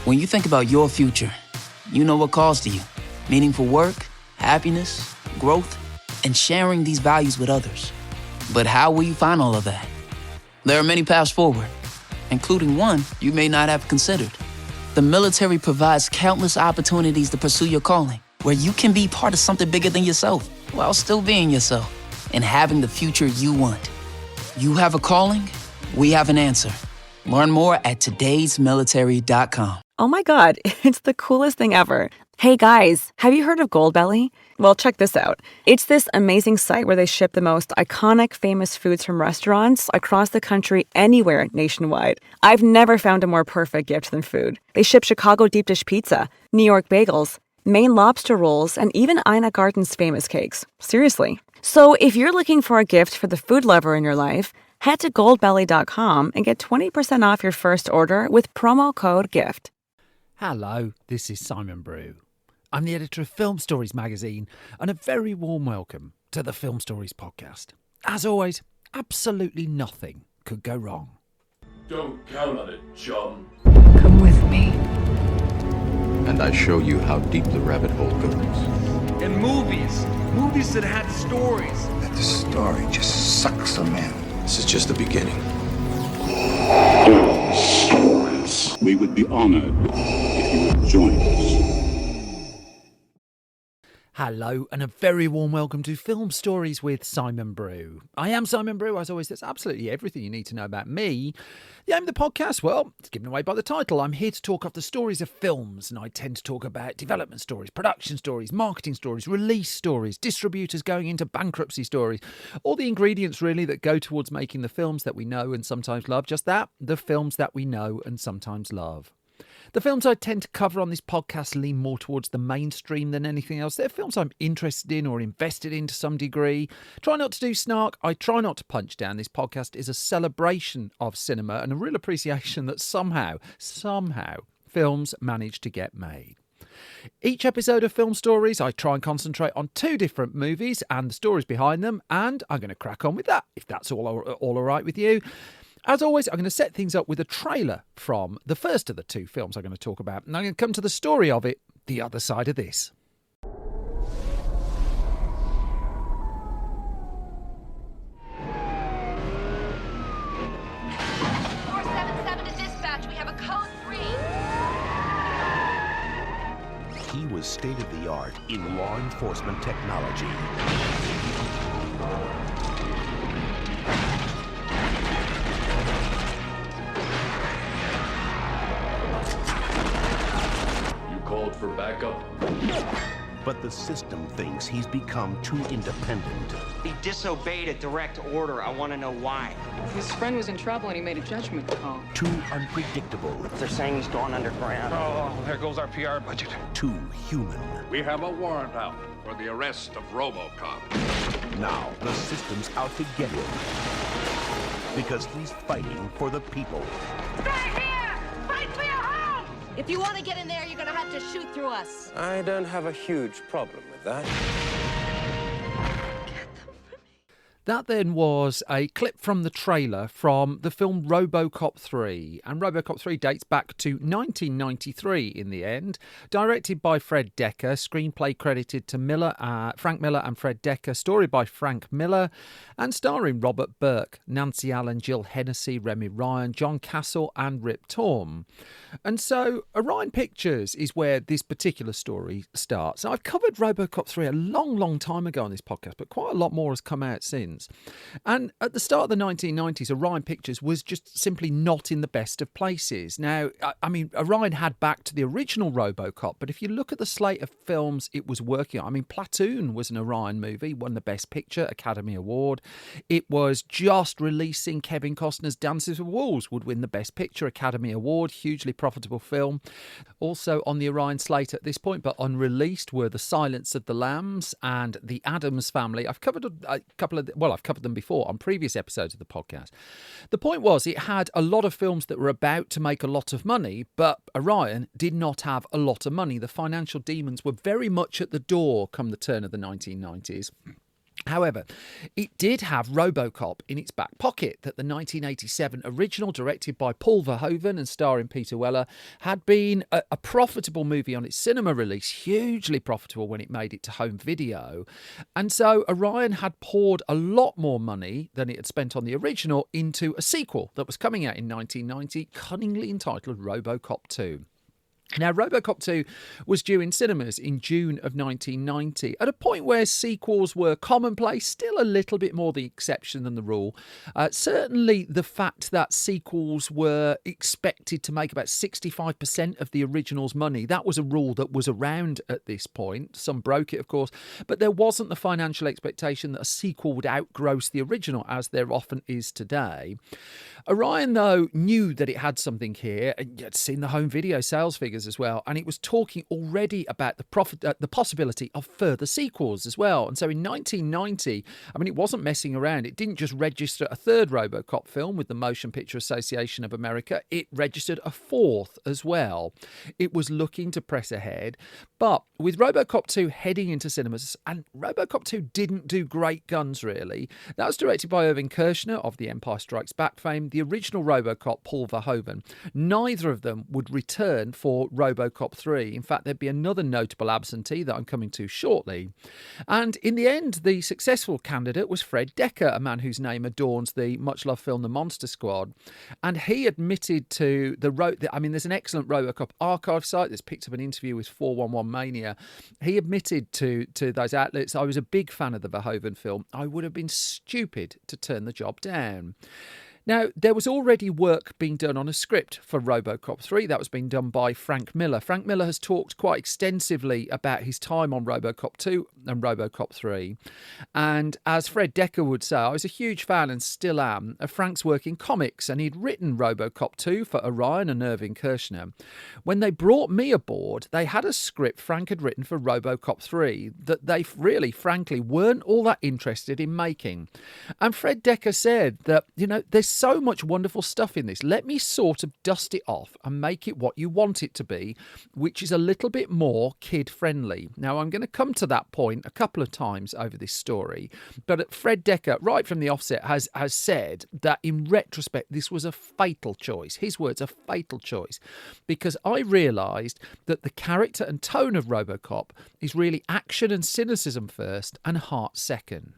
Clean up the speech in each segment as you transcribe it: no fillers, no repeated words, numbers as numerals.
When you think about your future, you know what calls to you. Meaningful work, happiness, growth, and sharing these values with others. But how will you find all of that? There are many paths forward, including one you may not have considered. The military provides countless opportunities to pursue your calling, where you can be part of something bigger than yourself, while still being yourself and having the future you want. You have a calling, we have an answer. Learn more at todaysmilitary.com. Oh my God, it's the coolest thing ever. Hey guys, have you heard of Goldbelly? Well, check this out. It's this amazing site where they ship the most iconic, famous foods from restaurants across the country, anywhere nationwide. I've never found a more perfect gift than food. They ship Chicago deep dish pizza, New York bagels, Maine lobster rolls, and even Ina Garten's famous cakes. Seriously. So if you're looking for a gift for the food lover in your life, head to goldbelly.com and get 20% off your first order with promo code GIFT. Hello, this is Simon Brew. I'm the editor of Film Stories magazine, and a very warm welcome to the Film Stories podcast. As always, absolutely nothing could go wrong. Don't count on it, John. Come with me. And I show you how deep the rabbit hole goes. And movies that had stories. That the story just sucks them in. This is just the beginning. Stories. We would be honored if you would join us. Hello, and a very warm welcome to Film Stories with Simon Brew. I am Simon Brew. As always, that's absolutely everything you need to know about me. The aim of the podcast, well, it's given away by the title. I'm here to talk of the stories of films, and I tend to talk about development stories, production stories, marketing stories, release stories, distributors going into bankruptcy stories, all the ingredients really that go towards making the films that we know and sometimes love. Just that, the films that we know and sometimes love. The films I tend to cover on this podcast lean more towards the mainstream than anything else. They're films I'm interested in or invested in to some degree. Try not to do snark. I try not to punch down. This podcast is a celebration of cinema and a real appreciation that somehow, films manage to get made. Each episode of Film Stories, I try and concentrate on two different movies and the stories behind them, and I'm going to crack on with that, if that's all right with you. As always, I'm going to set things up with a trailer from the first of the two films I'm going to talk about, and I'm going to come to the story of it the other side of this. 477 to dispatch. We have a code 3. He was state-of-the-art in law enforcement technology. Called for backup. But the system thinks he's become too independent. He disobeyed a direct order. I want to know why. His friend was in trouble and he made a judgment call. Too unpredictable. They're saying he's gone underground. Oh, there goes our PR budget. Too human. We have a warrant out for the arrest of RoboCop. Now the system's out to get him. Because he's fighting for the people. Stay here! Fight for your home! If you want to get in there, you're going to have to shoot through us. I don't have a huge problem with that. That then was a clip from the trailer from the film RoboCop 3. And RoboCop 3 dates back to 1993 in the end. Directed by Fred Dekker, screenplay credited to Frank Miller and Fred Dekker, story by Frank Miller, and starring Robert Burke, Nancy Allen, Jill Hennessy, Remy Ryan, John Castle and Rip Torn. And so Orion Pictures is where this particular story starts. Now, I've covered RoboCop 3 a long time ago on this podcast, but quite a lot more has come out since. And at the start of the 1990s, Orion Pictures was just simply not in the best of places. Now, I mean, Orion had backed the original RoboCop, but if you look at the slate of films it was working on, I mean, Platoon was an Orion movie, won the Best Picture Academy Award. It was just releasing Kevin Costner's Dances with Wolves, would win the Best Picture Academy Award, hugely profitable film. Also on the Orion slate at this point, but unreleased, were The Silence of the Lambs and The Addams Family. I've covered a couple of, I've covered them before on previous episodes of the podcast. The point was it had a lot of films that were about to make a lot of money, but Orion did not have a lot of money. The financial demons were very much at the door come the turn of the 1990s. However, it did have RoboCop in its back pocket. That the 1987 original, directed by Paul Verhoeven and starring Peter Weller, had been a profitable movie on its cinema release, hugely profitable when it made it to home video. And so Orion had poured a lot more money than it had spent on the original into a sequel that was coming out in 1990, cunningly entitled RoboCop 2. Now, RoboCop 2 was due in cinemas in June of 1990, at a point where sequels were commonplace, still a little bit more the exception than the rule. Certainly the fact that sequels were expected to make about 65% of the original's money, that was a rule that was around at this point. Some broke it, of course, but there wasn't the financial expectation that a sequel would outgross the original, as there often is today. Orion, though, knew that it had something here, and you'd seen the home video sales figures as well, and it was talking already about the possibility of further sequels as well. And so in 1990, I mean, it wasn't messing around. It didn't just register a third RoboCop film with the Motion Picture Association of America, it registered a fourth as well. It was looking to press ahead, but with RoboCop 2 heading into cinemas, and RoboCop 2 didn't do great guns really. That was directed by Irving Kershner of the Empire Strikes Back fame, the original RoboCop, Paul Verhoeven. Neither of them would return for RoboCop 3. In fact, there'd be another notable absentee that I'm coming to shortly. And in the end, the successful candidate was Fred Dekker, a man whose name adorns the much-loved film The Monster Squad. And he admitted to there's an excellent RoboCop archive site that's picked up an interview with 411 Mania. He admitted to those outlets, I was a big fan of the Verhoeven film. I would have been stupid to turn the job down. Now, there was already work being done on a script for RoboCop 3. That was being done by Frank Miller. Frank Miller has talked quite extensively about his time on RoboCop 2 and RoboCop 3. And as Fred Dekker would say, I was a huge fan and still am of Frank's work in comics, and he'd written RoboCop 2 for Orion and Irving Kershner. When they brought me aboard, they had a script Frank had written for RoboCop 3 that they really, frankly, weren't all that interested in making. And Fred Dekker said that, there's so much wonderful stuff in this. Let me sort of dust it off and make it what you want it to be, which is a little bit more kid-friendly. Now, I'm going to come to that point a couple of times over this story, but Fred Dekker, right from the offset, has said that in retrospect, this was a fatal choice. His words, a fatal choice, because I realised that the character and tone of RoboCop is really action and cynicism first and heart second.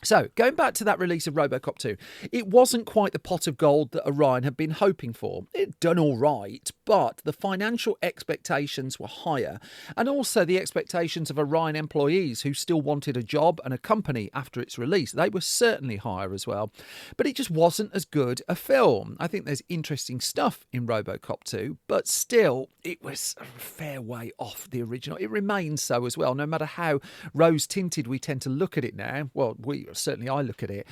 So, going back to that release of RoboCop 2, it wasn't quite the pot of gold that Orion had been hoping for. It'd done all right, but the financial expectations were higher, and also the expectations of Orion employees who still wanted a job and a company after its release. They were certainly higher as well, but it just wasn't as good a film. I think there's interesting stuff in RoboCop 2, but still, it was a fair way off the original. It remains so as well, no matter how rose-tinted we tend to look at it now. Well, certainly I look at it.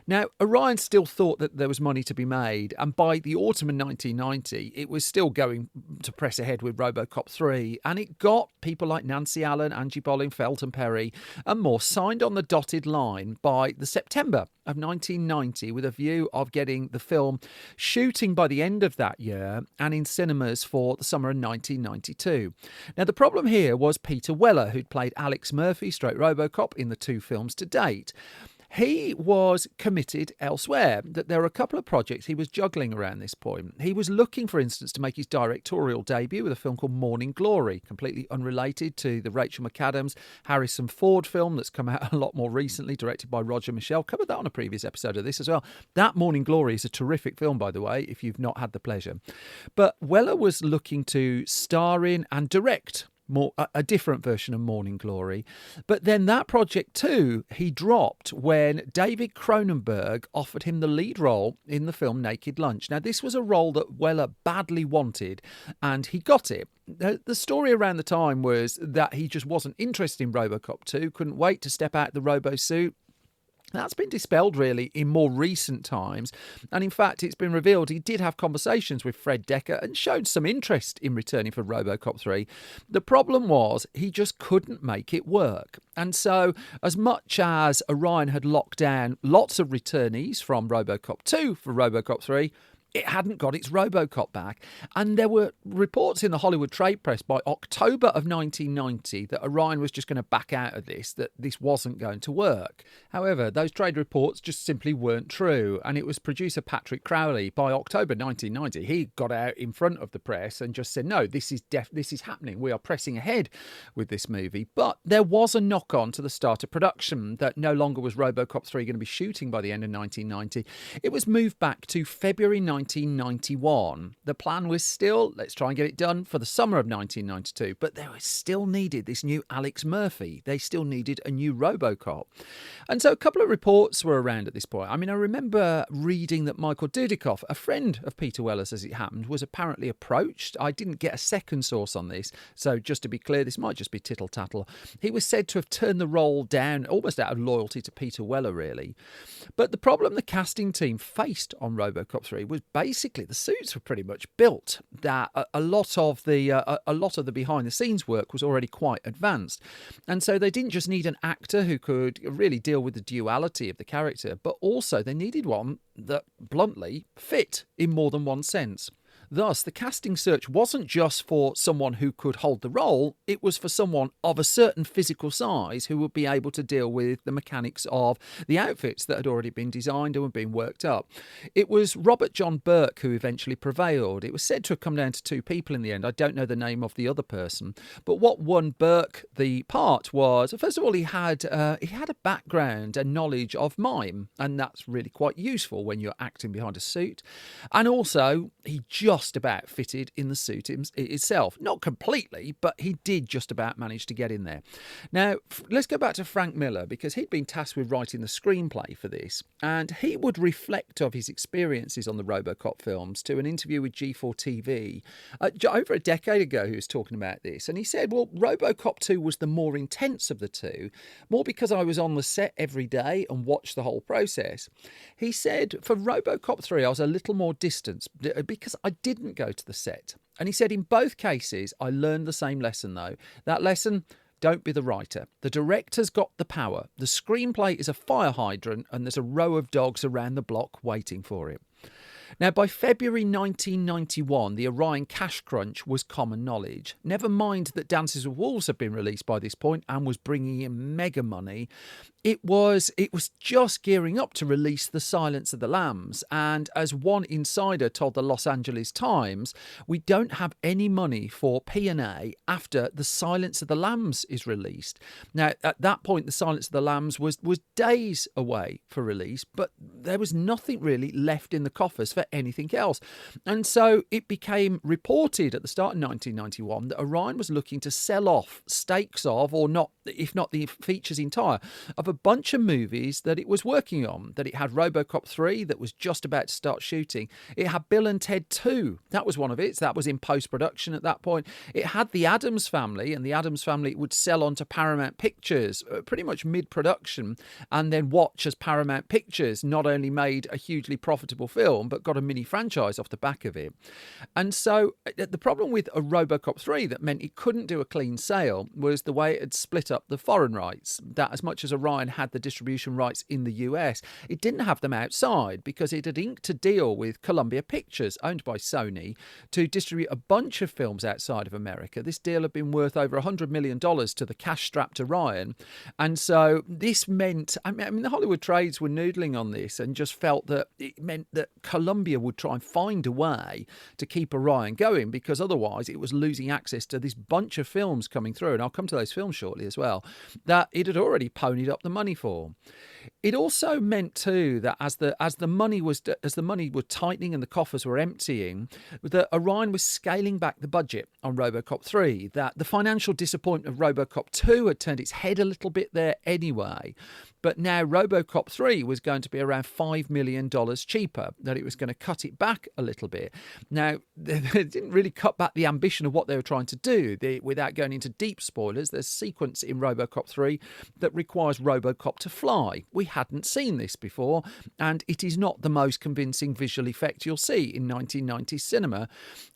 Now, Orion still thought that there was money to be made, and by the autumn of 1990, it was still going to press ahead with RoboCop 3, and it got people like Nancy Allen, Angie Bolling, Felton Perry, and more signed on the dotted line by the September of 1990 with a view of getting the film shooting by the end of that year and in cinemas for the summer of 1992. Now, the problem here was Peter Weller, who'd played Alex Murphy, stroke RoboCop, in the two films to date. He was committed elsewhere. That there were a couple of projects he was juggling around this point. He was looking, for instance, to make his directorial debut with a film called Morning Glory, completely unrelated to the Rachel McAdams, Harrison Ford film that's come out a lot more recently, directed by Roger Michell. Covered that on a previous episode of this as well. That Morning Glory is a terrific film, by the way, if you've not had the pleasure. But Weller was looking to star in and direct a different version of Morning Glory. But then that project too, he dropped when David Cronenberg offered him the lead role in the film Naked Lunch. Now, this was a role that Weller badly wanted, and he got it. The story around the time was that he just wasn't interested in RoboCop 2, couldn't wait to step out the robo suit. That's been dispelled, really, in more recent times. And in fact, it's been revealed he did have conversations with Fred Dekker and showed some interest in returning for RoboCop 3. The problem was he just couldn't make it work. And so, as much as Orion had locked down lots of returnees from RoboCop 2 for RoboCop 3, it hadn't got its RoboCop back. And there were reports in the Hollywood trade press by October of 1990 that Orion was just going to back out of this, that this wasn't going to work. However, those trade reports just simply weren't true. And it was producer Patrick Crowley, by October 1990, he got out in front of the press and just said, no, this is happening. We are pressing ahead with this movie. But there was a knock-on to the start of production that no longer was RoboCop 3 going to be shooting by the end of 1990. It was moved back to February 1991. The plan was still, let's try and get it done for the summer of 1992, but they still needed this new Alex Murphy. They still needed a new RoboCop. And so a couple of reports were around at this point. I mean, I remember reading that Michael Dudikoff, a friend of Peter Weller's as it happened, was apparently approached. I didn't get a second source on this, so just to be clear, this might just be tittle-tattle. He was said to have turned the role down almost out of loyalty to Peter Weller, really. But the problem the casting team faced on RoboCop 3 was basically the suits were pretty much built. That a lot of the behind the scenes work was already quite advanced, and so they didn't just need an actor who could really deal with the duality of the character, but also they needed one that bluntly fit in more than one sense. Thus, the casting search wasn't just for someone who could hold the role, it was for someone of a certain physical size who would be able to deal with the mechanics of the outfits that had already been designed and were being worked up. It was Robert John Burke who eventually prevailed. It was said to have come down to two people in the end. I don't know the name of the other person, but what won Burke the part was, first of all, he had a background and knowledge of mime, and that's really quite useful when you're acting behind a suit. And also, he just about fitted in the suit itself. Not completely, but he did just about manage to get in there. Now, let's go back to Frank Miller, because he'd been tasked with writing the screenplay for this, and he would reflect of his experiences on the RoboCop films to an interview with G4 TV. Over a decade ago, he was talking about this, and he said, well, RoboCop 2 was the more intense of the two, more because I was on the set every day and watched the whole process. He said, for RoboCop 3, I was a little more distant because I didn't go to the set. And he said, in both cases, I learned the same lesson, though. That lesson, don't be the writer. The director's got the power. The screenplay is a fire hydrant, and there's a row of dogs around the block waiting for it. Now, by February 1991, the Orion cash crunch was common knowledge. Never mind that Dances with Wolves had been released by this point and was bringing in mega money. It was just gearing up to release The Silence of the Lambs. And as one insider told the Los Angeles Times, we don't have any money for P&A after The Silence of the Lambs is released. Now, at that point, The Silence of the Lambs was days away for release, but there was nothing really left in the coffers for anything else. And so it became reported at the start of 1991 that Orion was looking to sell off stakes of, or not, if not the features entire, of a bunch of movies that it was working on. That it had RoboCop 3 that was just about to start shooting. It had Bill and Ted 2. That was one of it. That was in post-production at that point. It had The Addams Family, and The Addams Family would sell on to Paramount Pictures pretty much mid-production, and then watch as Paramount Pictures not only made a hugely profitable film, but got a mini franchise off the back of it. And so the problem with a RoboCop 3 that meant it couldn't do a clean sale was the way it had split up the foreign rights. That as much as Orion had the distribution rights in the US, it didn't have them outside, because it had inked a deal with Columbia Pictures, owned by Sony, to distribute a bunch of films outside of America. This deal had been worth over $100 million to the cash-strapped Orion. And so this meant, I mean, the Hollywood trades were noodling on this and just felt that it meant that Columbia would try and find a way to keep Orion going, because otherwise it was losing access to this bunch of films coming through, and I'll come to those films shortly as well, that it had already ponied up the money for. It also meant too that as the money was tightening and the coffers were emptying, that Orion was scaling back the budget on RoboCop 3. That the financial disappointment of RoboCop 2 had turned its head a little bit there anyway. But now RoboCop 3 was going to be around $5 million cheaper, that it was going to cut it back a little bit. Now, they didn't really cut back the ambition of what they were trying to do. Without going into deep spoilers, there's a sequence in RoboCop 3 that requires RoboCop to fly. We hadn't seen this before, and it is not the most convincing visual effect you'll see in 1990s cinema.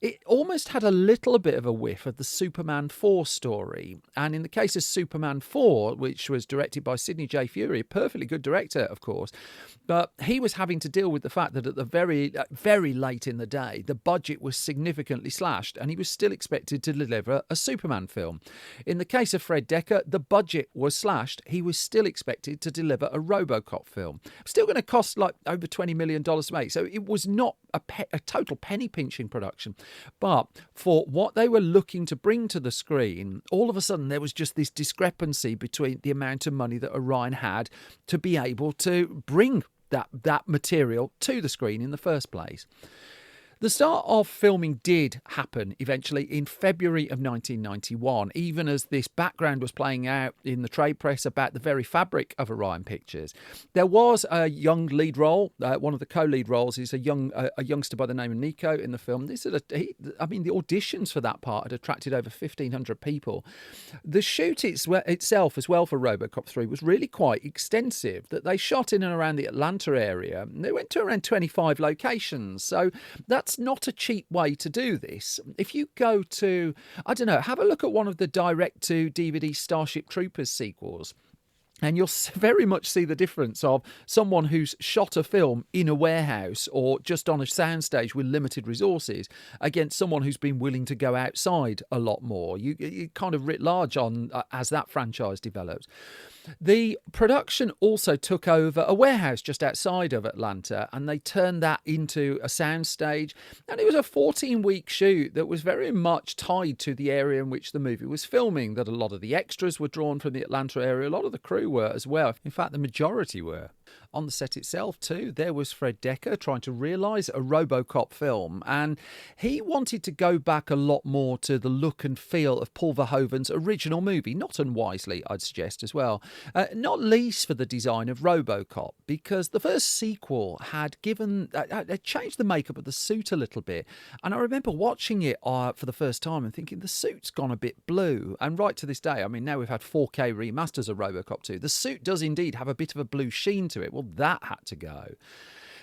It almost had a little bit of a whiff of the Superman 4 story. And in the case of Superman 4, which was directed by Sidney J. Furie, a perfectly good director, of course. But he was having to deal with the fact that at the very late in the day, the budget was significantly slashed and he was still expected to deliver a Superman film. In the case of Fred Dekker, the budget was slashed. He was still expected to deliver a RoboCop film. Still going to cost like over $20 million to make. So it was not a total penny-pinching production. But for what they were looking to bring to the screen, all of a sudden there was just this discrepancy between the amount of money that Orion had to be able to bring that material to the screen in the first place. The start of filming did happen eventually in February of 1991, even as this background was playing out in the trade press about the very fabric of Orion Pictures. There was a young lead role. One of the co-lead roles is a youngster by the name of Nico in the film. The auditions for that part had attracted over 1,500 people. The shoot itself as well for RoboCop 3 was really quite extensive, that they shot in and around the Atlanta area. They went to around 25 locations, so that's not a cheap way to do this. If you go to, have a look at one of the direct-to-DVD Starship Troopers sequels, and you'll very much see the difference of someone who's shot a film in a warehouse or just on a soundstage with limited resources against someone who's been willing to go outside a lot more. You kind of writ large on as that franchise develops. The production also took over a warehouse just outside of Atlanta, and they turned that into a soundstage. And it was a 14-week shoot that was very much tied to the area in which the movie was filming, that a lot of the extras were drawn from the Atlanta area. A lot of the crew were as well. In fact, the majority were. On the set itself, too, there was Fred Dekker trying to realise a RoboCop film, and he wanted to go back a lot more to the look and feel of Paul Verhoeven's original movie, not unwisely, I'd suggest as well, not least for the design of RoboCop, because the first sequel had changed the makeup of the suit a little bit, and I remember watching it for the first time and thinking the suit's gone a bit blue, and right to this day, now we've had 4K remasters of RoboCop 2, the suit does indeed have a bit of a blue sheen to it. Well, that had to go.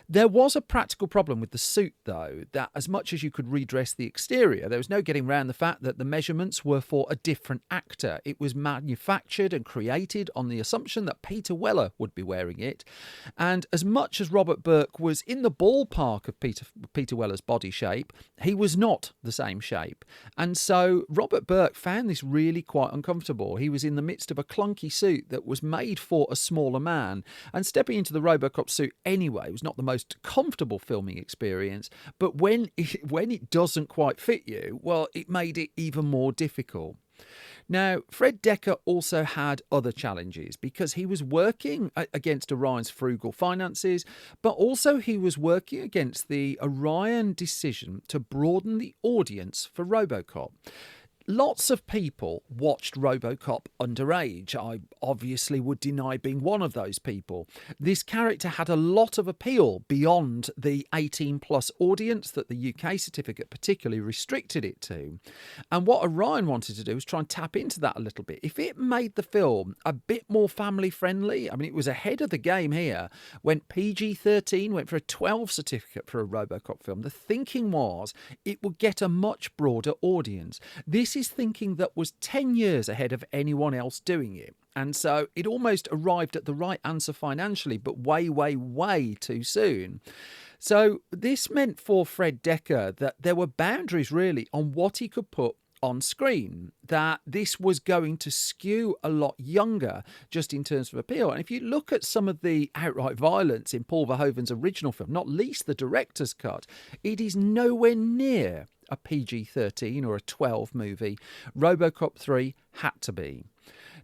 There was a practical problem with the suit, though, that as much as you could redress the exterior, there was no getting around the fact that the measurements were for a different actor. It was manufactured and created on the assumption that Peter Weller would be wearing it. And as much as Robert Burke was in the ballpark of Peter Weller's body shape, he was not the same shape. And so Robert Burke found this really quite uncomfortable. He was in the midst of a clunky suit that was made for a smaller man. And stepping into the RoboCop suit anyway was not the most comfortable filming experience, but when it doesn't quite fit you, well, it made it even more difficult. Now, Fred Dekker also had other challenges because he was working against Orion's frugal finances, but also he was working against the Orion decision to broaden the audience for RoboCop. Lots of people watched RoboCop underage. I obviously would deny being one of those people. This character had a lot of appeal beyond the 18-plus audience that the UK certificate particularly restricted it to. And what Orion wanted to do was try and tap into that a little bit. If it made the film a bit more family-friendly, it was ahead of the game here. Went PG-13, went for a 12 certificate for a RoboCop film. The thinking was it would get a much broader audience. This is thinking that was 10 years ahead of anyone else doing it. And so it almost arrived at the right answer financially, but way, way, way too soon. So this meant for Fred Dekker that there were boundaries really on what he could put on screen, that this was going to skew a lot younger just in terms of appeal. And if you look at some of the outright violence in Paul Verhoeven's original film, not least the director's cut, it is nowhere near a PG-13 or a 12 movie. RoboCop 3 had to be.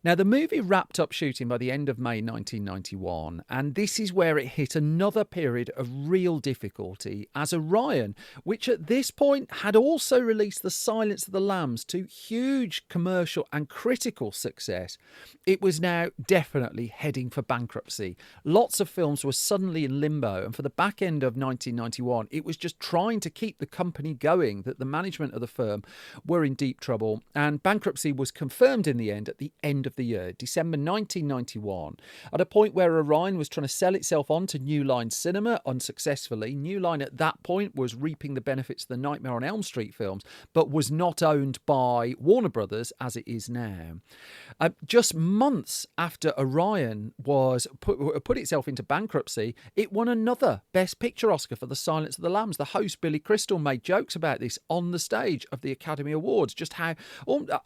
Now, the movie wrapped up shooting by the end of May 1991, and this is where it hit another period of real difficulty as Orion, which at this point had also released The Silence of the Lambs to huge commercial and critical success, it was now definitely heading for bankruptcy. Lots of films were suddenly in limbo, and for the back end of 1991, it was just trying to keep the company going that the management of the firm were in deep trouble, and bankruptcy was confirmed in the end at the the end of the year, December 1991, at a point where Orion was trying to sell itself on to New Line Cinema unsuccessfully. New Line at that point was reaping the benefits of the Nightmare on Elm Street films, but was not owned by Warner Brothers as it is now. Just months after Orion was put itself into bankruptcy, it won another Best Picture Oscar for The Silence of the Lambs. The host, Billy Crystal, made jokes about this on the stage of the Academy Awards, just how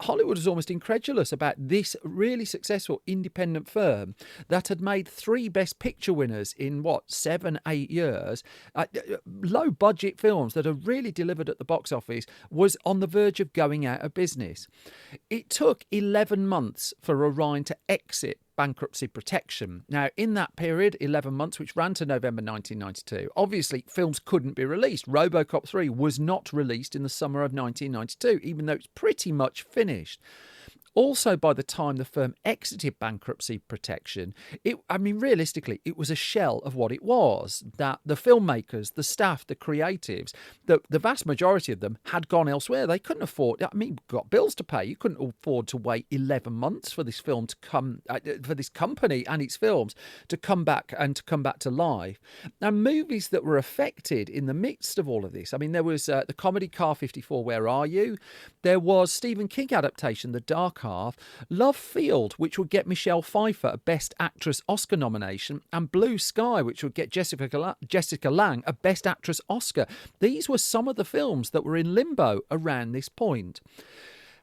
Hollywood was almost incredulous about this really successful independent firm that had made 3 Best Picture winners in, 7, 8 years, low-budget films that had really delivered at the box office, was on the verge of going out of business. It took 11 months for Orion to exit bankruptcy protection. Now, in that period, 11 months, which ran to November 1992, obviously films couldn't be released. RoboCop 3 was not released in the summer of 1992, even though it's pretty much finished. Also, by the time the firm exited bankruptcy protection, realistically, it was a shell of what it was. That the filmmakers, the staff, the creatives, the vast majority of them had gone elsewhere. They couldn't afford, got bills to pay. You couldn't afford to wait 11 months for this film to come, for this company and its films to come back to life. Now, movies that were affected in the midst of all of this, there was the comedy Car 54, Where Are You? There was Stephen King adaptation, The Dark Half, Love Field, which would get Michelle Pfeiffer a Best Actress Oscar nomination, and Blue Sky, which would get Jessica Lange a Best Actress Oscar. These were some of the films that were in limbo around this point.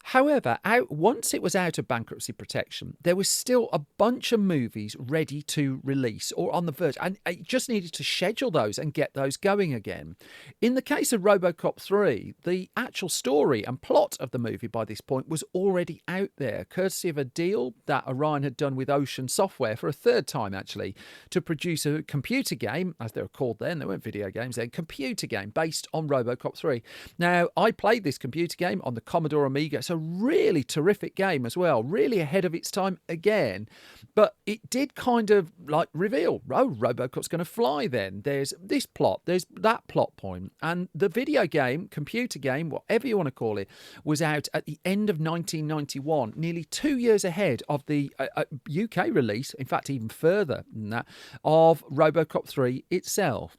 However, once it was out of bankruptcy protection, there was still a bunch of movies ready to release or on the verge, and it just needed to schedule those and get those going again. In the case of RoboCop 3, the actual story and plot of the movie by this point was already out there, courtesy of a deal that Orion had done with Ocean Software for a third time, actually, to produce a computer game, as they were called then, they weren't video games then, computer game based on RoboCop 3. Now, I played this computer game on the Commodore Amiga. It's a really terrific game as well, really ahead of its time again, but it did kind of reveal, RoboCop's going to fly then. There's this plot, there's that plot point, and the video game, computer game, whatever you want to call it, was out at the end of 1991, nearly 2 years ahead of the UK release, in fact even further than that, of RoboCop 3 itself.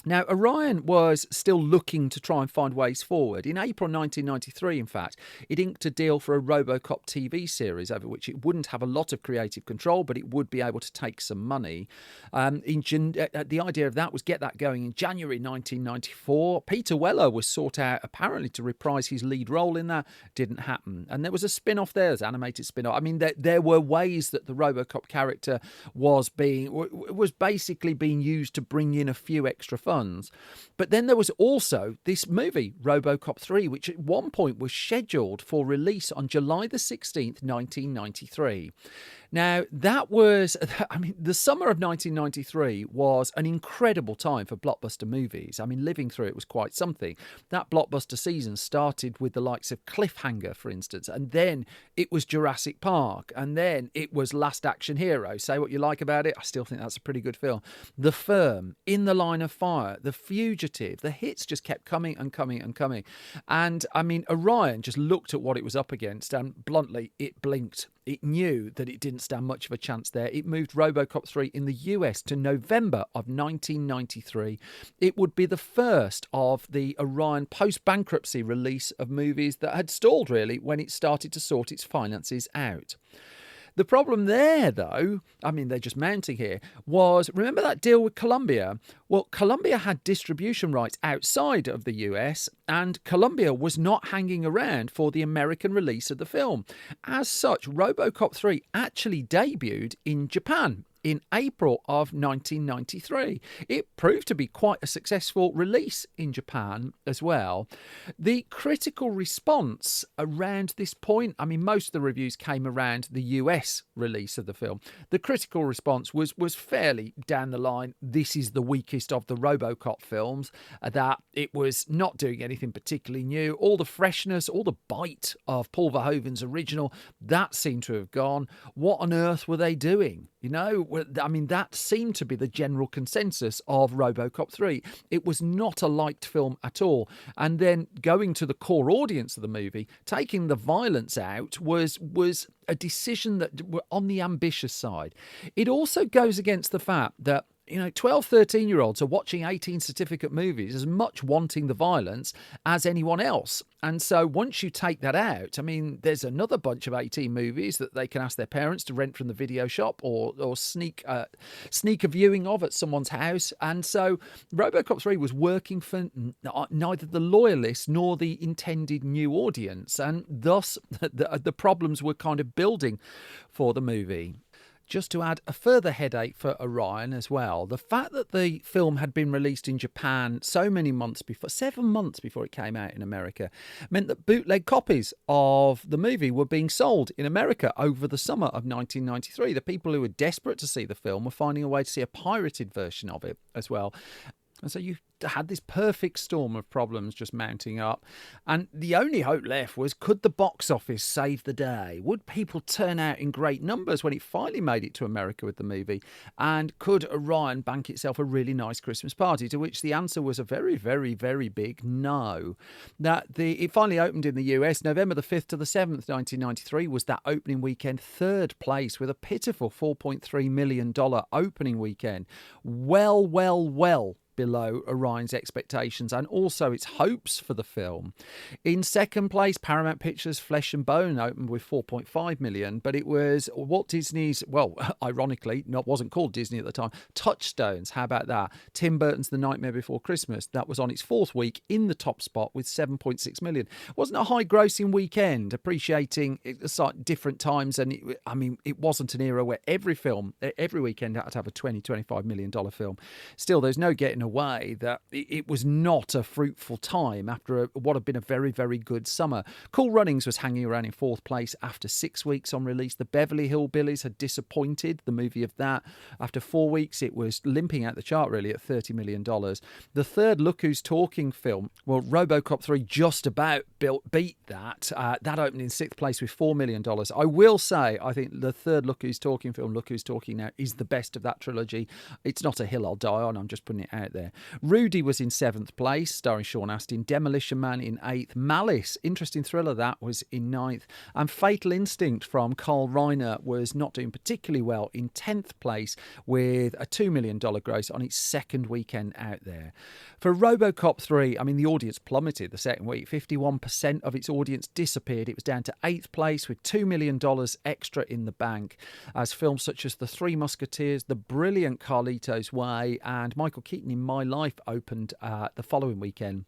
Now, Orion was still looking to try and find ways forward. In April 1993, in fact, it inked a deal for a RoboCop TV series over which it wouldn't have a lot of creative control, but it would be able to take some money. The idea of that was get that going in January 1994. Peter Weller was sought out apparently to reprise his lead role in that. Didn't happen. And there was a spin-off there, an animated spin-off. There were ways that the RoboCop character was basically being used to bring in a few extra funds. But then there was also this movie, RoboCop 3, which at one point was scheduled for release on July the 16th, 1993. Now, that was, the summer of 1993 was an incredible time for blockbuster movies. Living through it was quite something. That blockbuster season started with the likes of Cliffhanger, for instance, and then it was Jurassic Park, and then it was Last Action Hero. Say what you like about it, I still think that's a pretty good film. The Firm, In the Line of Fire, The Fugitive, the hits just kept coming and coming and coming. And, Orion just looked at what it was up against, and bluntly, it blinked. It knew that it didn't stand much of a chance there. It moved RoboCop 3 in the US to November of 1993. It would be the first of the Orion post-bankruptcy release of movies that had stalled, really, when it started to sort its finances out. The problem there, though, they're just mounting here, was, remember that deal with Columbia? Well, Columbia had distribution rights outside of the US, and Columbia was not hanging around for the American release of the film. As such, RoboCop 3 actually debuted in Japan in April of 1993. It proved to be quite a successful release in Japan as well. The critical response around this point, most of the reviews came around the US release of the film. The critical response was fairly down the line. This is the weakest of the RoboCop films, that it was not doing anything particularly new. All the freshness, all the bite of Paul Verhoeven's original, that seemed to have gone. What on earth were they doing? You know, I mean, that seemed to be the general consensus of RoboCop 3. It was not a liked film at all. And then going to the core audience of the movie, taking the violence out was a decision that were on the ambitious side. It also goes against the fact that 12, 13-year-olds are watching 18 certificate movies as much wanting the violence as anyone else. And so once you take that out, I mean, there's another bunch of 18 movies that they can ask their parents to rent from the video shop or sneak a viewing of at someone's house. And so RoboCop 3 was working for neither the loyalists nor the intended new audience. And thus, the problems were kind of building for the movie. Just to add a further headache for Orion as well, the fact that the film had been released in Japan so many months before, 7 months before it came out in America, meant that bootleg copies of the movie were being sold in America over the summer of 1993. The people who were desperate to see the film were finding a way to see a pirated version of it as well. And so you had this perfect storm of problems just mounting up. And the only hope left was, could the box office save the day? Would people turn out in great numbers when it finally made it to America with the movie? And could Orion bank itself a really nice Christmas party? To which the answer was a very, very, very big no. It finally opened in the US November the 5th to the 7th, 1993, was that opening weekend, third place with a pitiful $4.3 million opening weekend. Well below Orion's expectations and also its hopes for the film. In second place, Paramount Pictures' Flesh and Bone opened with $4.5 million, but it was Walt Disney's, well, ironically, wasn't called Disney at the time, Touchstones. How about that? Tim Burton's The Nightmare Before Christmas. That was on its fourth week in the top spot with $7.6 million. It wasn't a high-grossing weekend, appreciating different times, and it wasn't an era where every weekend had to have a $20-25 million film. Still, there's no getting away that it was not a fruitful time after what had been a very, very good summer. Cool Runnings was hanging around in fourth place after 6 weeks on release. The Beverly Hillbillies had disappointed, the movie of that. After 4 weeks, it was limping out the chart, really, at $30 million. The third Look Who's Talking film, well, RoboCop 3 just about beat that. That opened in sixth place with $4 million. I will say, I think the third Look Who's Talking film, Look Who's Talking Now, is the best of that trilogy. It's not a hill I'll die on, I'm just putting it out there. Rudy was in seventh place, starring Sean Astin. Demolition Man in eighth. Malice, interesting thriller, that was in ninth. And Fatal Instinct from Carl Reiner was not doing particularly well in 10th place with a $2 million gross on its second weekend out there. For RoboCop 3, the audience plummeted the second week. 51% of its audience disappeared. It was down to 8th place with $2 million extra in the bank, as films such as The Three Musketeers, the brilliant Carlito's Way, and Michael Keaton in My Life opened the following weekend.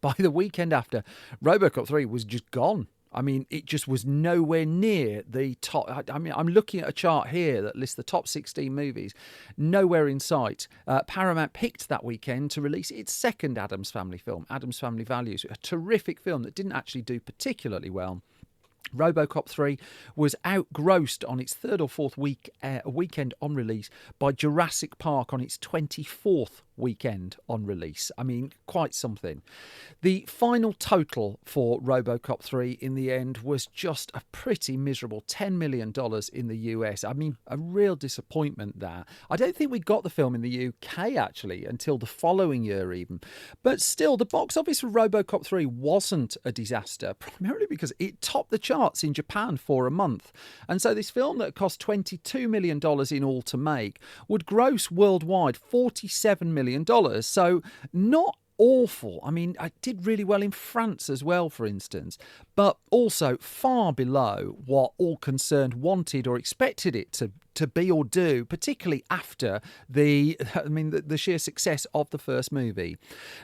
By the weekend after, RoboCop 3 was just gone. It just was nowhere near the top. I'm looking at a chart here that lists the top 16 movies. Nowhere in sight. Paramount picked that weekend to release its second Addams Family film, Addams Family Values, a terrific film that didn't actually do particularly well. RoboCop 3 was outgrossed on its third or fourth weekend on release by Jurassic Park on its 24th weekend on release. Quite something. The final total for RoboCop 3 in the end was just a pretty miserable $10 million in the US. A real disappointment there. I don't think we got the film in the UK actually until the following year even. But still, the box office for RoboCop 3 wasn't a disaster, primarily because it topped the charts in Japan for a month. And so this film that cost $22 million in all to make would gross worldwide $47 million. So not awful. I did really well in France as well, for instance, but also far below what all concerned wanted or expected it to be or do, particularly after the sheer success of the first movie.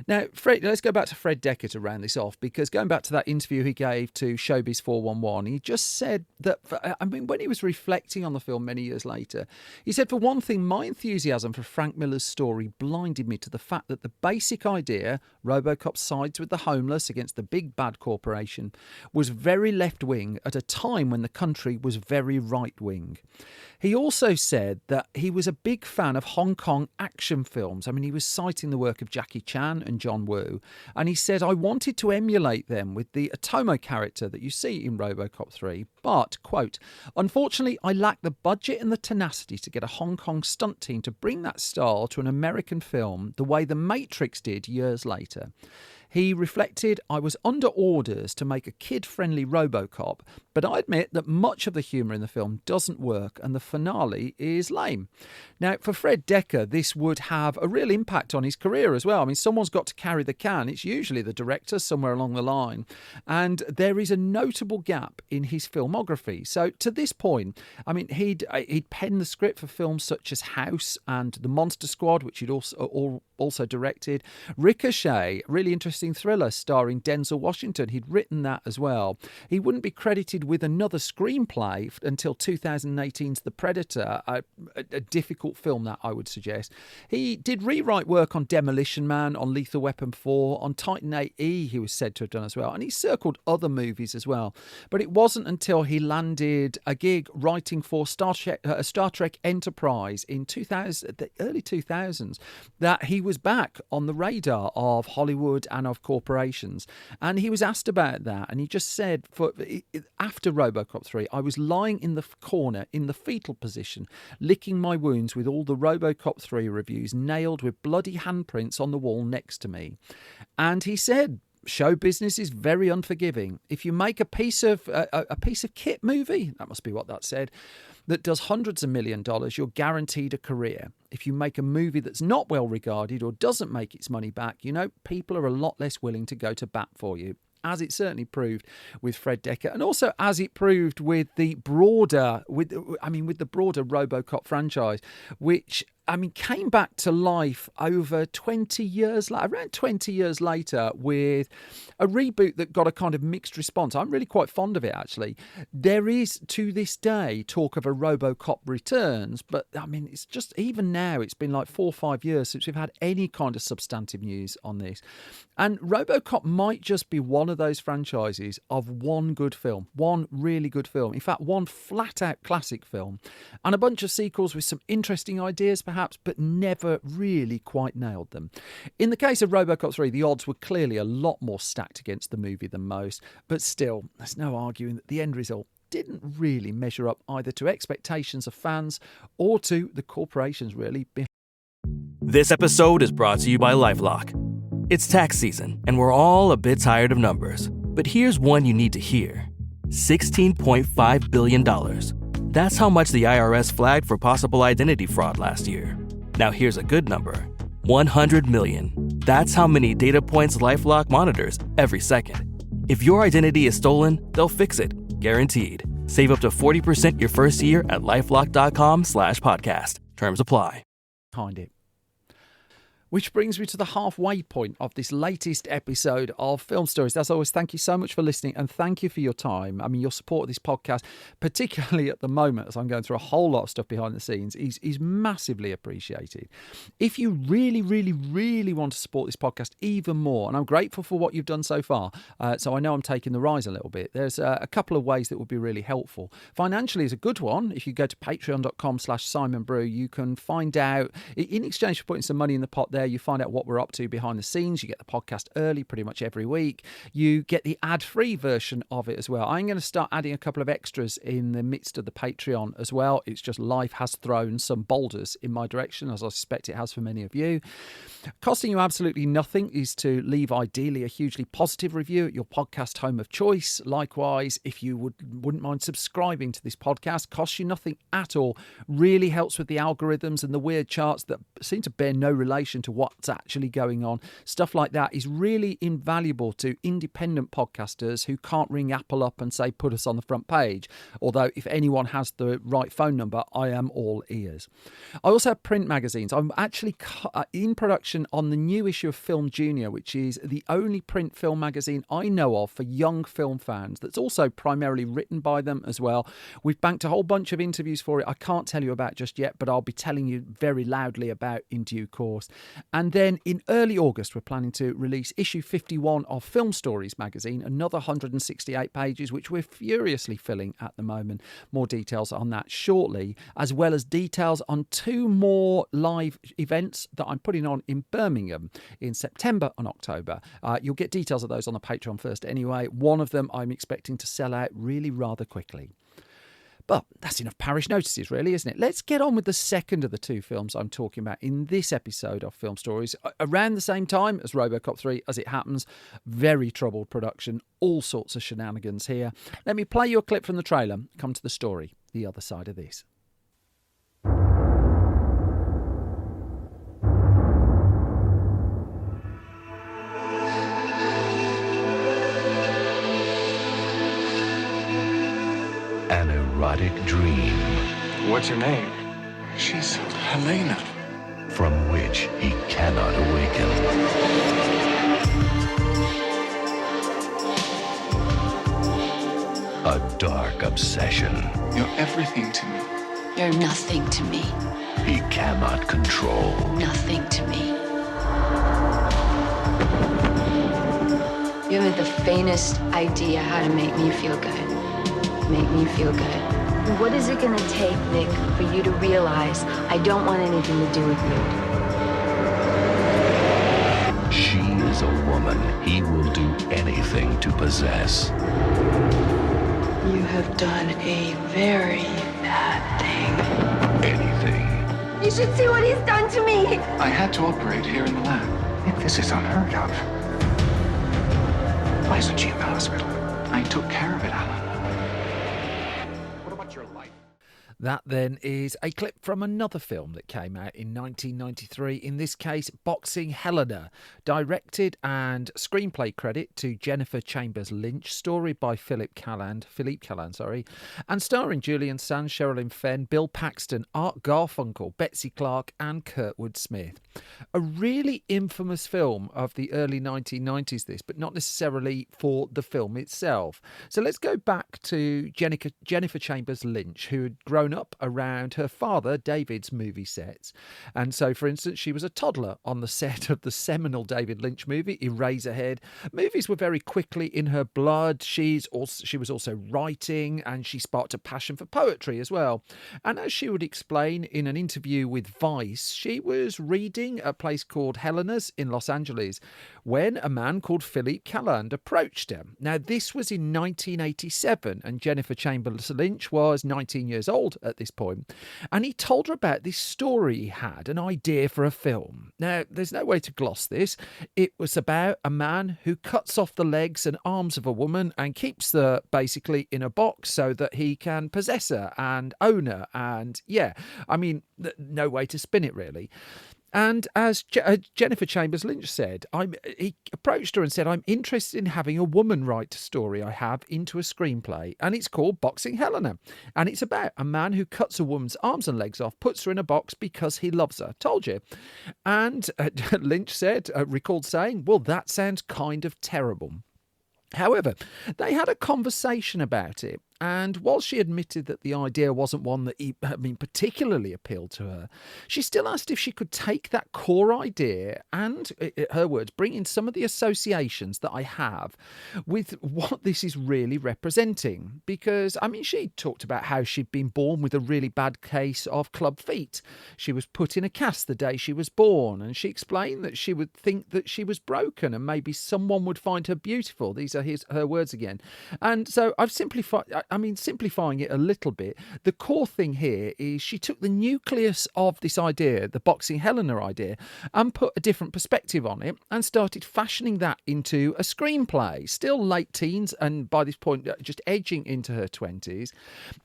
Now, let's go back to Fred Decker to round this off, because going back to that interview he gave to Showbiz 411, he just said that, when he was reflecting on the film many years later, he said, for one thing, my enthusiasm for Frank Miller's story blinded me to the fact that the basic idea, RoboCop sides with the homeless against the big bad corporation, was very left-wing at a time when the country was very right-wing. He also said that he was a big fan of Hong Kong action films. I mean, he was citing the work of Jackie Chan and John Woo, and he said, I wanted to emulate them with the Otomo character that you see in RoboCop 3, but, quote, unfortunately, I lack the budget and the tenacity to get a Hong Kong stunt team to bring that style to an American film the way The Matrix did years later. He reflected, I was under orders to make a kid-friendly RoboCop, but I admit that much of the humour in the film doesn't work and the finale is lame. Now, for Fred Dekker, this would have a real impact on his career as well. I mean, someone's got to carry the can. It's usually the director somewhere along the line. And there is a notable gap in his filmography. So to this point, I mean, he'd penned the script for films such as House and The Monster Squad, which he'd also directed. Ricochet, really interesting thriller starring Denzel Washington. He'd written that as well. He wouldn't be credited with another screenplay until 2018's The Predator, a difficult film that I would suggest. He did rewrite work on Demolition Man, on Lethal Weapon 4, on Titan 8E he was said to have done as well, and he circled other movies as well. But it wasn't until he landed a gig writing for Star Trek Enterprise in the early 2000s that he was back on the radar of Hollywood and of corporations. And he was asked about that, and he just said, after RoboCop 3, I was lying in the corner in the fetal position, licking my wounds with all the RoboCop 3 reviews nailed with bloody handprints on the wall next to me. And he said, show business is very unforgiving. If you make a piece of kit movie, that must be what that said, that does hundreds of $1 millions, you're guaranteed a career. If you make a movie that's not well regarded or doesn't make its money back, people are a lot less willing to go to bat for you, as it certainly proved with Fred Dekker, and also as it proved with the broader RoboCop franchise, which came back to life over 20 years later, around 20 years later, with a reboot that got a kind of mixed response. I'm really quite fond of it, actually. There is, to this day, talk of a RoboCop returns, but it's just, even now, it's been like 4 or 5 years since we've had any kind of substantive news on this. And RoboCop might just be one of those franchises of one good film, one really good film. In fact, one flat-out classic film, and a bunch of sequels with some interesting ideas, perhaps, but never really quite nailed them. In the case of RoboCop 3, the odds were clearly a lot more stacked against the movie than most, but still, there's no arguing that the end result didn't really measure up either to expectations of fans or to the corporations really. This episode is brought to you by LifeLock. It's tax season, and we're all a bit tired of numbers. But here's one you need to hear. $16.5 billion. That's how much the IRS flagged for possible identity fraud last year. Now here's a good number. 100 million. That's how many data points LifeLock monitors every second. If your identity is stolen, they'll fix it. Guaranteed. Save up to 40% your first year at LifeLock.com/podcast. Terms apply. Behind it. Which brings me to the halfway point of this latest episode of Film Stories. As always, thank you so much for listening, and thank you for your time. Your support of this podcast, particularly at the moment as I'm going through a whole lot of stuff behind the scenes, is massively appreciated. If you really, really, really want to support this podcast even more, and I'm grateful for what you've done so far, so I know I'm taking the rise a little bit, there's a couple of ways that would be really helpful. Financially is a good one. If you go to patreon.com/SimonBrew, you can find out, in exchange for putting some money in the pot there, you find out what we're up to behind the scenes. You get the podcast early pretty much every week. You get the ad-free version of it as well. I'm going to start adding a couple of extras in the midst of the Patreon as well. It's just life has thrown some boulders in my direction, as I suspect it has for many of you. Costing you absolutely nothing is to leave ideally a hugely positive review at your podcast home of choice. Likewise, if you wouldn't mind subscribing to this podcast, costs you nothing at all. Really helps with the algorithms and the weird charts that seem to bear no relation to what's actually going on. Stuff like that is really invaluable to independent podcasters who can't ring Apple up and say, put us on the front page. Although if anyone has the right phone number, I am all ears. I also have print magazines. I'm actually in production on the new issue of Film Junior, which is the only print film magazine I know of for young film fans that's also primarily written by them as well. We've banked a whole bunch of interviews for it I can't tell you about just yet, but I'll be telling you very loudly about in due course. And then in early August, we're planning to release issue 51 of Film Stories magazine, another 168 pages, which we're furiously filling at the moment. More details on that shortly, as well as details on 2 more live events that I'm putting on in Birmingham in September and October. You'll get details of those on the Patreon first anyway. One of them I'm expecting to sell out really rather quickly. But that's enough parish notices, really, isn't it? Let's get on with the second of the 2 films I'm talking about in this episode of Film Stories. Around the same time as RoboCop 3, as it happens. Very troubled production, all sorts of shenanigans here. Let me play you a clip from the trailer. Come to the story, the other side of this. An erotic dream. What's her name? She's Helena. From which he cannot awaken. A dark obsession. You're everything to me. You're nothing to me. He cannot control. Nothing to me. You haven't the faintest idea how to make me feel good. Make me feel good. What is it gonna take, Nick, for you to realize I don't want anything to do with you? She is a woman he will do anything to possess. You have done a very bad thing. Anything. You should see what he's done to me. I had to operate here in the lab. Nick, this is unheard of. Why isn't she in the hospital? I took care of it, Alan. That then is a clip from another film that came out in 1993, in this case Boxing Helena, directed and screenplay credit to Jennifer Chambers Lynch, story by Philippe Calland, and starring Julian Sands, Sherilyn Fenn, Bill Paxton, Art Garfunkel, Betsy Clark and Kurtwood Smith. A really infamous film of the early 1990s this, but not necessarily for the film itself. So let's go back to Jennifer Chambers Lynch, who had grown up around her father David's movie sets. And so, for instance, she was a toddler on the set of the seminal David Lynch movie Eraserhead. Movies were very quickly in her blood. She was also writing, and she sparked a passion for poetry as well. And as she would explain in an interview with Vice, she was reading a place called Helena's in Los Angeles when a man called Philippe Calland approached her. Now, this was in 1987, and Jennifer Chambers Lynch was 19 years old at this point, and he told her about this story he had, an idea for a film. Now, there's no way to gloss this. It was about a man who cuts off the legs and arms of a woman and keeps her basically in a box so that he can possess her and own her, and no way to spin it really. And as Jennifer Chambers Lynch said, he approached her and said, I'm interested in having a woman write a story I have into a screenplay, and it's called Boxing Helena. And it's about a man who cuts a woman's arms and legs off, puts her in a box because he loves her. Told you. And Lynch recalled saying, well, that sounds kind of terrible. However, they had a conversation about it, and while she admitted that the idea wasn't one that particularly appealed to her, she still asked if she could take that core idea and, in her words, bring in some of the associations that I have with what this is really representing. Because, she talked about how she'd been born with a really bad case of club feet. She was put in a cast the day she was born, and she explained that she would think that she was broken and maybe someone would find her beautiful. These are her words again. And so I've simplifying it a little bit, the core thing here is she took the nucleus of this idea, the Boxing Helena idea, and put a different perspective on it and started fashioning that into a screenplay. Still late teens, and by this point just edging into her 20s.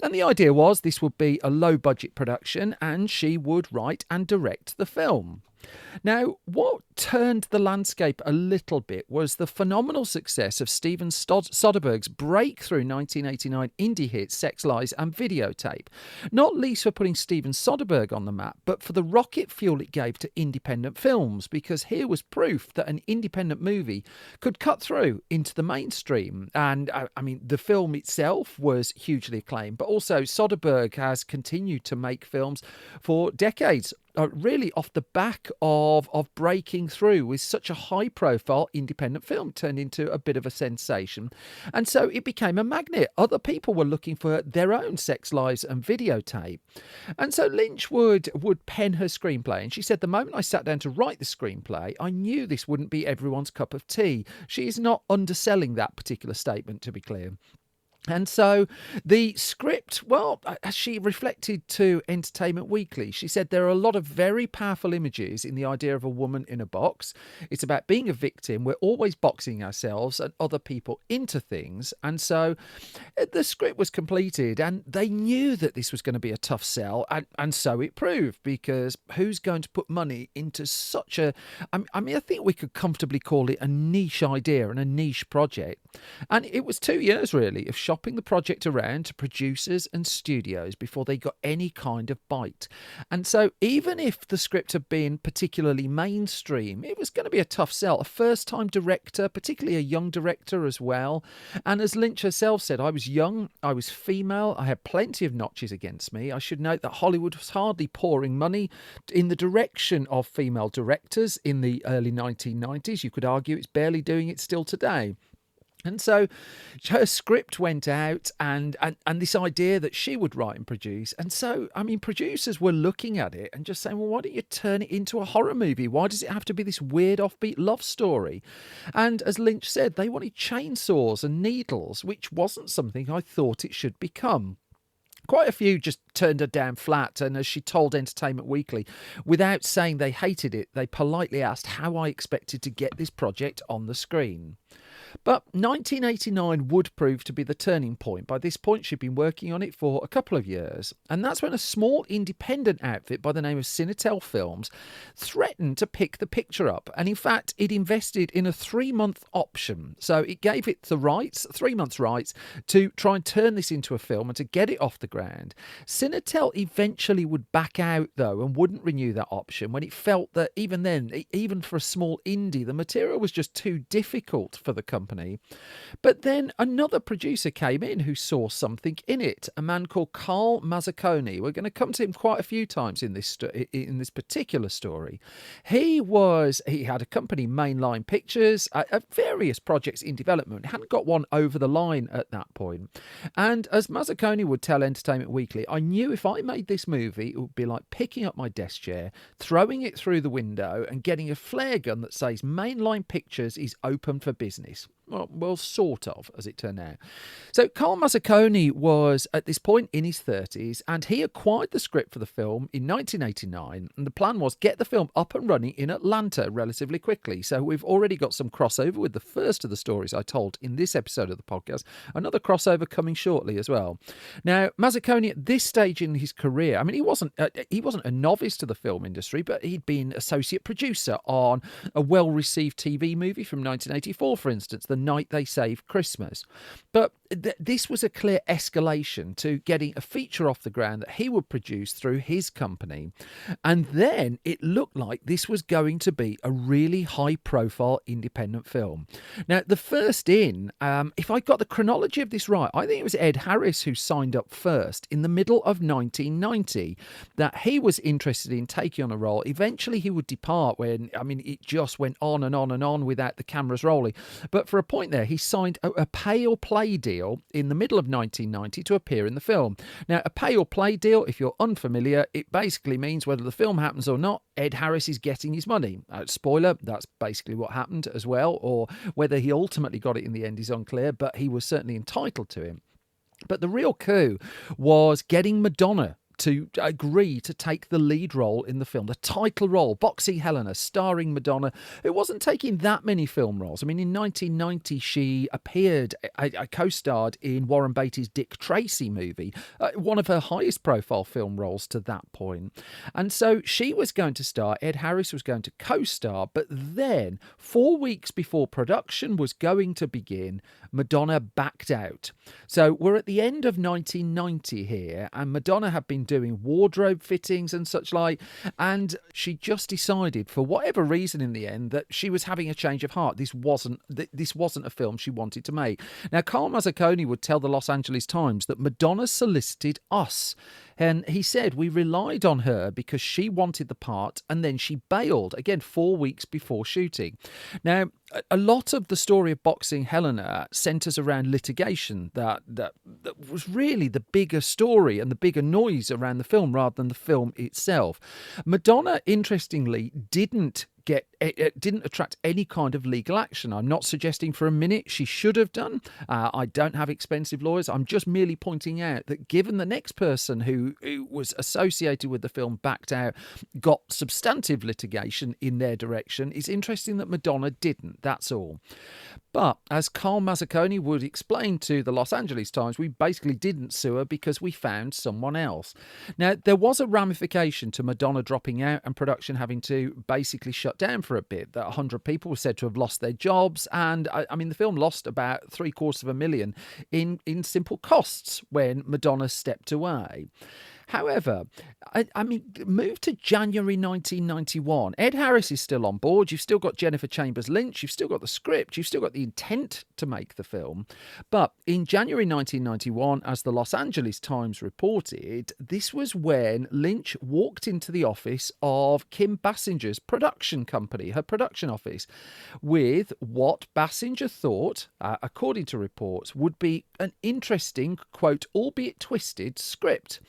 And the idea was this would be a low-budget production and she would write and direct the film. Now, what turned the landscape a little bit was the phenomenal success of Steven Soderbergh's breakthrough 1989 indie hit Sex, Lies and Videotape. Not least for putting Steven Soderbergh on the map, but for the rocket fuel it gave to independent films, because here was proof that an independent movie could cut through into the mainstream. And, the film itself was hugely acclaimed, but also Soderbergh has continued to make films for decades. really off the back of breaking through with such a high-profile independent film. It turned into a bit of a sensation. And so it became a magnet. Other people were looking for their own sex lives and videotape. And so Lynch would pen her screenplay. And she said, the moment I sat down to write the screenplay, I knew this wouldn't be everyone's cup of tea. She is not underselling that particular statement, to be clear. And so the script, well, as she reflected to Entertainment Weekly, she said there are a lot of very powerful images in the idea of a woman in a box. It's about being a victim. We're always boxing ourselves and other people into things. And so the script was completed and they knew that this was going to be a tough sell. And so it proved, because who's going to put money into such a... I mean, I think we could comfortably call it a niche idea and a niche project. And it was 2 years, really, of shopping the project around to producers and studios before they got any kind of bite. And so even if the script had been particularly mainstream, it was going to be a tough sell. A first-time director, particularly a young director as well. And as Lynch herself said, I was young, I was female, I had plenty of notches against me. I should note that Hollywood was hardly pouring money in the direction of female directors in the early 1990s. You could argue it's barely doing it still today. And so her script went out and this idea that she would write and produce. And so, I mean, producers were looking at it and just saying, well, why don't you turn it into a horror movie? Why does it have to be this weird offbeat love story? And as Lynch said, they wanted chainsaws and needles, which wasn't something I thought it should become. Quite a few just turned her down flat, and as she told Entertainment Weekly, without saying they hated it, they politely asked how I expected to get this project on the screen. But 1989 would prove to be the turning point. By this point, she'd been working on it for a couple of years. And that's when a small independent outfit by the name of Cinetel Films threatened to pick the picture up. And in fact, it invested in a 3-month option. So it gave it the rights, 3 months rights, to try and turn this into a film and to get it off the ground. Cinetel eventually would back out, though, and wouldn't renew that option when it felt that even then, even for a small indie, the material was just too difficult for the company. But then another producer came in who saw something in it, a man called Carl Mazzaconi. We're going to come to him quite a few times in this particular story. He had a company, Mainline Pictures, various projects in development. Hadn't got one over the line at that point. And as Mazzaconi would tell Entertainment Weekly, I knew if I made this movie, it would be like picking up my desk chair, throwing it through the window and getting a flare gun that says Mainline Pictures is open for business. Well, sort of, as it turned out. So Carl Mazzaconi was, at this point, in his 30s, and he acquired the script for the film in 1989, and the plan was get the film up and running in Atlanta relatively quickly. So we've already got some crossover with the first of the stories I told in this episode of the podcast. Another crossover coming shortly as well. Now, Mazzaconi, at this stage in his career, I mean, he wasn't a novice to the film industry, but he'd been associate producer on a well-received TV movie from 1984, for instance, The Night They Saved Christmas. But this was a clear escalation to getting a feature off the ground that he would produce through his company. And then it looked like this was going to be a really high-profile independent film. Now, the first in, if I got the chronology of this right, I think it was Ed Harris who signed up first in the middle of 1990, that he was interested in taking on a role. Eventually, he would depart when, I mean, it just went on and on and on without the cameras rolling. But for a point there, he signed a pay-or-play deal in the middle of 1990 to appear in the film. Now, a pay-or-play deal, if you're unfamiliar, it basically means whether the film happens or not, Ed Harris is getting his money. Spoiler, that's basically what happened as well, or whether he ultimately got it in the end is unclear, but he was certainly entitled to it. But the real coup was getting Madonna to agree to take the lead role in the film, the title role, Boxy Helena, starring Madonna, who wasn't taking that many film roles. I mean, in 1990, she appeared, co-starred in Warren Beatty's Dick Tracy movie, one of her highest profile film roles to that point. And so she was going to star, Ed Harris was going to co-star, but then 4 weeks before production was going to begin, Madonna backed out. So we're at the end of 1990 here, and Madonna had been doing wardrobe fittings and such like, and she just decided, for whatever reason in the end, that she was having a change of heart. This wasn't a film she wanted to make. Now, Carl Mazzaconi would tell the Los Angeles Times that Madonna solicited us. And he said, we relied on her because she wanted the part and then she bailed, again, 4 weeks before shooting. Now, a lot of the story of Boxing Helena centres around litigation that was really the bigger story and the bigger noise around the film rather than the film itself. Madonna, interestingly, didn't attract any kind of legal action. I'm not suggesting for a minute she should have done. I don't have expensive lawyers. I'm just merely pointing out that given the next person who was associated with the film backed out, got substantive litigation in their direction, it's interesting that Madonna didn't. That's all. But as Carl Mazzaconi would explain to the Los Angeles Times, we basically didn't sue her because we found someone else. Now, there was a ramification to Madonna dropping out and production having to basically shut down for a bit. That 100 people were said to have lost their jobs. And I mean, the film lost about $750,000 in simple costs when Madonna stepped away. However, I mean, move to January 1991. Ed Harris is still on board. You've still got Jennifer Chambers Lynch. You've still got the script. You've still got the intent to make the film. But in January 1991, as the Los Angeles Times reported, this was when Lynch walked into the office of Kim Basinger's production company, her production office, with what Basinger thought, according to reports, would be an interesting, quote, albeit twisted script.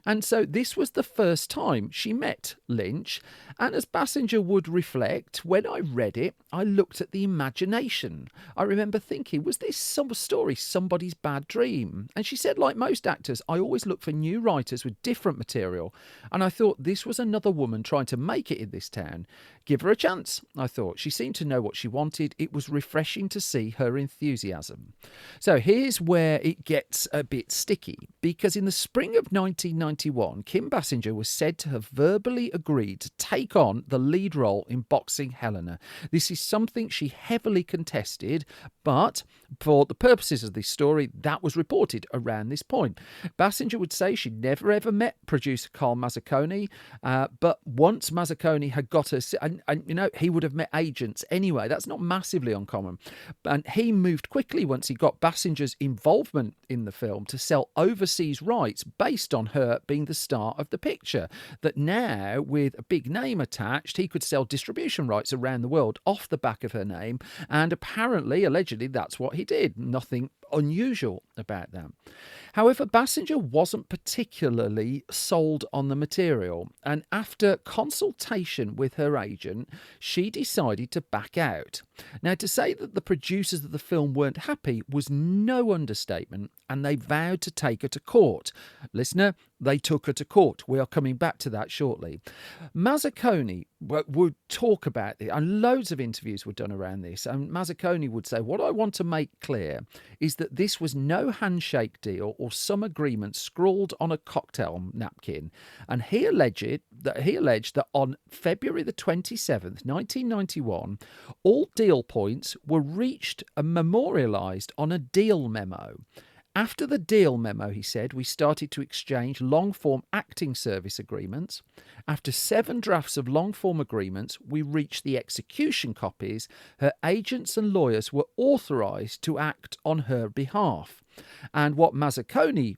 And so this was the first time she met Lynch. And as Basinger would reflect, when I read it, I looked at the imagination. I remember thinking, was this some story, somebody's bad dream? And she said, like most actors, I always look for new writers with different material. And I thought this was another woman trying to make it in this town. Give her a chance, I thought. She seemed to know what she wanted. It was refreshing to see her enthusiasm. So here's where it gets a bit sticky, because in the spring of 1991, Kim Basinger was said to have verbally agreed to take on the lead role in Boxing Helena. This is something she heavily contested, but for the purposes of this story, that was reported around this point. Basinger would say she'd never ever met producer Carl Mazzaconi, but once Mazzaconi had got her, and you know, he would have met agents anyway. That's not massively uncommon. And he moved quickly once he got Basinger's involvement in the film to sell overseas rights based on her being the star of the picture. That now, with a big name attached, he could sell distribution rights around the world off the back of her name. And apparently, allegedly, that's what he did. Nothing unusual about that. However, Basinger wasn't particularly sold on the material, and after consultation with her agent, she decided to back out. Now, to say that the producers of the film weren't happy was no understatement, and they vowed to take her to court. Listener, they took her to court. We are coming back to that shortly. Mazzaconi would talk about it, and loads of interviews were done around this, and Mazzaconi would say, what I want to make clear is that this was no handshake deal or some agreement scrawled on a cocktail napkin. And he alleged that on February the 27th, 1991, all deal points were reached and memorialised on a deal memo. After the deal memo, he said, we started to exchange long-form acting service agreements. After 7 drafts of long-form agreements, we reached the execution copies. Her agents and lawyers were authorised to act on her behalf. And what Mazzaconi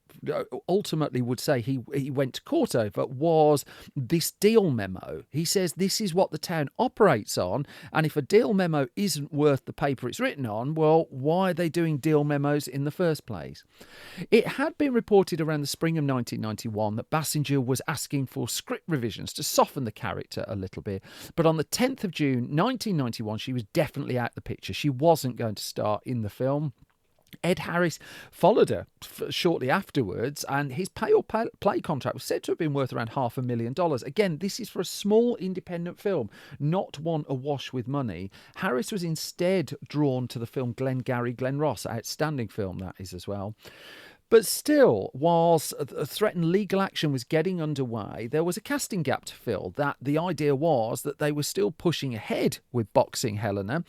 ultimately would say he went to court over was this deal memo. He says this is what the town operates on, and if a deal memo isn't worth the paper it's written on, well, why are they doing deal memos in the first place? It had been reported around the spring of 1991 that Basinger was asking for script revisions to soften the character a little bit, but on the 10th of June 1991, she was definitely out the picture. She wasn't going to star in the film. Ed Harris followed her shortly afterwards, and his pay or play contract was said to have been worth around $500,000. Again, this is for a small independent film, not one awash with money. Harris was instead drawn to the film Glengarry Glen Ross, outstanding film that is as well. But still, whilst a threatened legal action was getting underway, there was a casting gap to fill. That the idea was that they were still pushing ahead with Boxing Helena,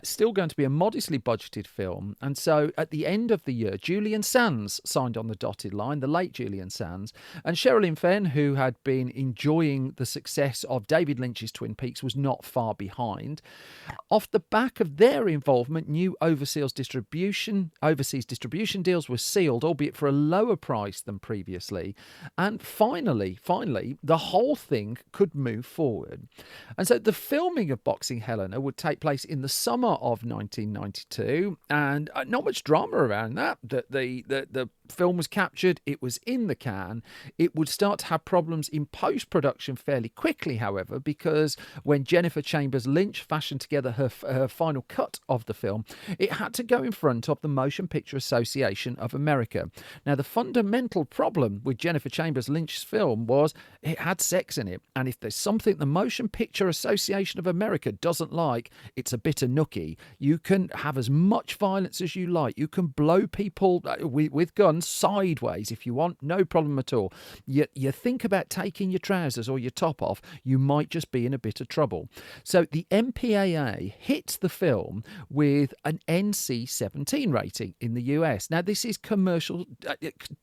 still going to be a modestly budgeted film. And so at the end of the year, Julian Sands signed on the dotted line, the late Julian Sands, and Sherilyn Fenn, who had been enjoying the success of David Lynch's Twin Peaks, was not far behind. Off the back of their involvement, new overseas distribution deals were sealed, albeit for a lower price than previously. And finally, the whole thing could move forward. And so the filming of Boxing Helena would take place in the summer of 1992, and not much drama around that. The film was captured, it was in the can. It would start to have problems in post-production fairly quickly, however, because when Jennifer Chambers Lynch fashioned together her final cut of the film, it had to go in front of the Motion Picture Association of America. Now, the fundamental problem with Jennifer Chambers Lynch's film was it had sex in it, and if there's something the Motion Picture Association of America doesn't like, it's a bit of nookie. You can have as much violence as you like. You can blow people with guns sideways if you want, no problem at all. You think about taking your trousers or your top off, you might just be in a bit of trouble. So the MPAA hits the film with an NC-17 rating in the US. Now, this is commercial,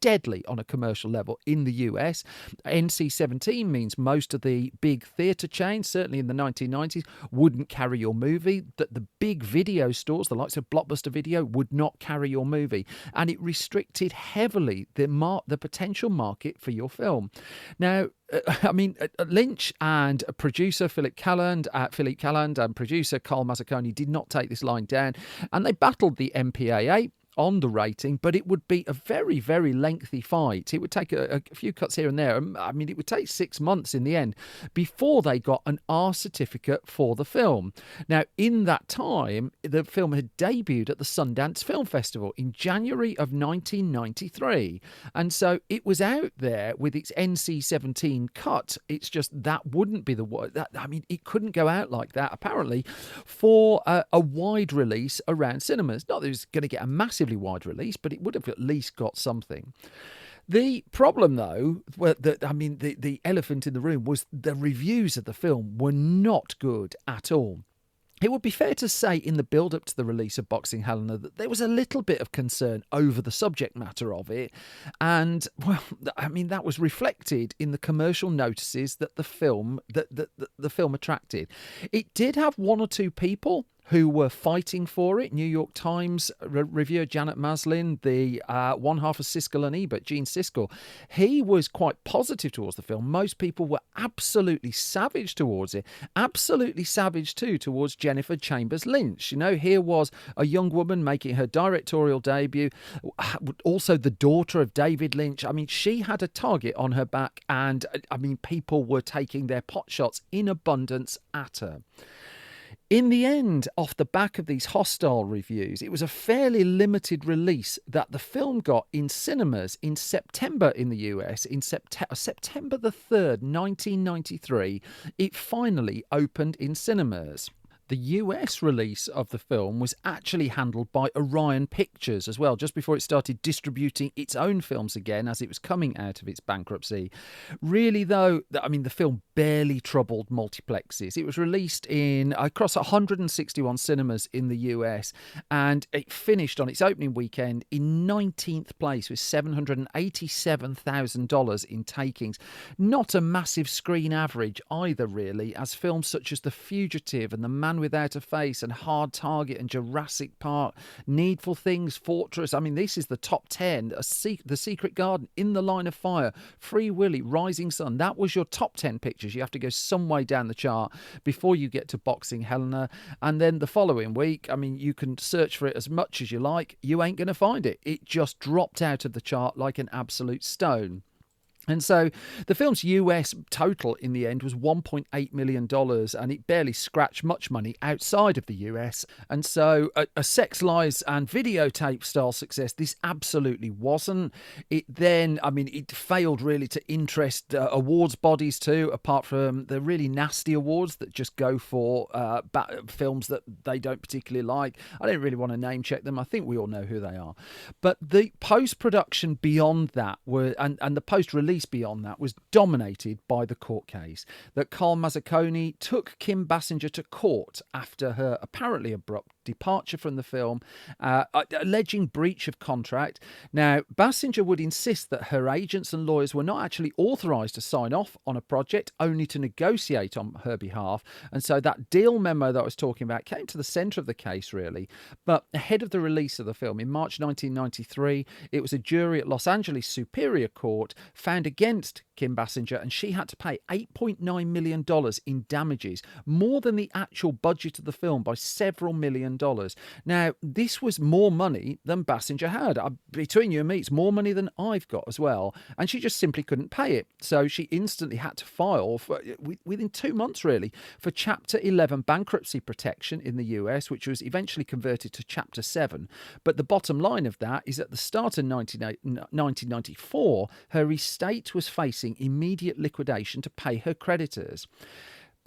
deadly on a commercial level in the US. NC-17 means most of the big theatre chains, certainly in the 1990s, wouldn't carry your movie. That the big video stores, the likes of Blockbuster Video, would not carry your movie, and it restricted heavily the potential market for your film. Now, Lynch and producer Philip Calland and producer Carl Mazzaconi did not take this line down, and they battled the MPAA on the rating, but it would be a very, very lengthy fight. It would take a few cuts here and there. It would take 6 months in the end before they got an R certificate for the film. Now, in that time, the film had debuted at the Sundance Film Festival in January of 1993. And so it was out there with its NC-17 cut. It's just that wouldn't be it couldn't go out like that, apparently, for a wide release around cinemas. Not that it was going to get a massive wide release, but it would have at least got something. The problem, though, the elephant in the room was the reviews of the film were not good at all. It would be fair to say in the build-up to the release of Boxing Helena that there was a little bit of concern over the subject matter of it, and that was reflected in the commercial notices that the film attracted. It did have one or two people who were fighting for it. New York Times reviewer Janet Maslin, the one half of Siskel and Ebert, Gene Siskel, he was quite positive towards the film. Most people were absolutely savage towards it. Absolutely savage too towards Jennifer Chambers Lynch. Here was a young woman making her directorial debut, also the daughter of David Lynch. She had a target on her back, and people were taking their pot shots in abundance at her. In the end, off the back of these hostile reviews, it was a fairly limited release that the film got in cinemas in September in the US. In September the 3rd, 1993, it finally opened in cinemas. The US release of the film was actually handled by Orion Pictures as well, just before it started distributing its own films again as it was coming out of its bankruptcy. Really, though, the film barely troubled multiplexes. It was released across 161 cinemas in the US, and it finished on its opening weekend in 19th place with $787,000 in takings. Not a massive screen average either, really, as films such as The Fugitive and The Man Without a Face and Hard Target and Jurassic Park, Needful Things, Fortress. This is the top 10. The Secret Garden, In the Line of Fire, Free Willy, Rising Sun. That was your top 10 pictures. You have to go some way down the chart before you get to Boxing Helena. And then the following week, you can search for it as much as you like. You ain't going to find it. It just dropped out of the chart like an absolute stone. And so the film's US total in the end was $1.8 million, and it barely scratched much money outside of the US. And so a Sex, Lies and Videotape style success, this absolutely wasn't. It then, it failed really to interest awards bodies too, apart from the really nasty awards that just go for films that they don't particularly like. I don't really want to name check them. I think we all know who they are. But the post-production beyond that and the post-release beyond that was dominated by the court case that Carl Mazzaconi took Kim Basinger to court after her apparently abrupt departure from the film, alleging breach of contract. Now, Basinger would insist that her agents and lawyers were not actually authorised to sign off on a project, only to negotiate on her behalf. And so that deal memo that I was talking about came to the centre of the case, really. But ahead of the release of the film in March 1993, it was a jury at Los Angeles Superior Court found against Kim Basinger, and she had to pay $8.9 million in damages, more than the actual budget of the film by several $million. Now, this was more money than Basinger had. Between you and me, it's more money than I've got as well. And she just simply couldn't pay it. So she instantly had to file, within 2 months really, for Chapter 11 bankruptcy protection in the US, which was eventually converted to Chapter 7. But the bottom line of that is at the start of 1994, her estate was facing immediate liquidation to pay her creditors.